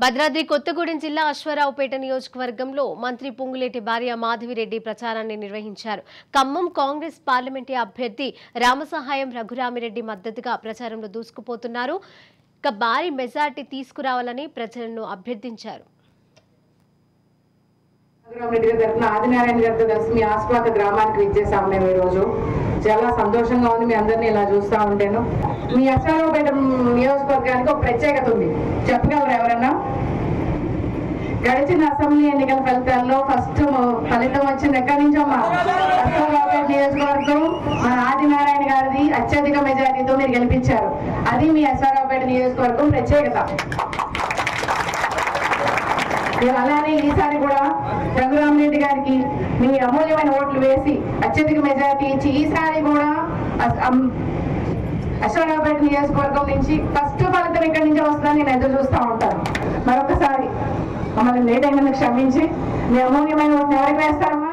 భద్రాద్రి కొత్తగూడెం జిల్లా అశ్వారావుపేట నియోజకవర్గంలో మంత్రి పొంగులేటి భార్య మాధవిరెడ్డి ప్రచారాన్ని నిర్వహించారు. ఖమ్మం కాంగ్రెస్ పార్లమెంటు అభ్యర్థి రామసహాయం రఘురామిరెడ్డి మద్దతుగా ప్రచారంలో దూసుకుపోతున్నారు. భారీ మెజార్టీ తీసుకురావాలని ప్రజలను అభ్యర్థించారు. ఆదినారాయణ గారితో కలిసి మీ ఆస్పాత గ్రామానికి విచ్చేసాము. మేము ఈరోజు చాలా సంతోషంగా ఉంది మీ అందరినీ ఇలా చూస్తూ ఉంటాను. మీ అశ్వారావుపేట నియోజకవర్గానికి ఒక ప్రత్యేకత ఉంది, చెప్పగలరు ఎవరన్నా? గడిచిన అసెంబ్లీ ఎన్నికల ఫలితాల్లో ఫస్ట్ ఫలితం వచ్చింది ఎక్కడి నుంచో మా అశ్వారావుపేట నియోజకవర్గం మన ఆదినారాయణ గారిది అత్యధిక మెజారిటీతో మీరు గెలిపించారు. అది మీ అశ్వారావుపేట నియోజకవర్గం ప్రత్యేకత. అలానే ఈసారి కూడా రఘురామిరెడ్డి గారికి మీ అమూల్యమైన ఓట్లు వేసి అత్యధిక మెజారిటీ ఇచ్చి ఈసారి కూడా అశ్వారావుపేట నియోజకవర్గం నుంచి ఫస్ట్ ఫలితం ఇక్కడి నుంచి వస్తుందని నేను ఎదురు చూస్తూ ఉంటాను. మరొకసారి మమ్మల్ని లేట్ అయినందుకు క్షమించి మీ అమూల్యమైన ఓట్లు ఎవరికి వేస్తారమ్మా?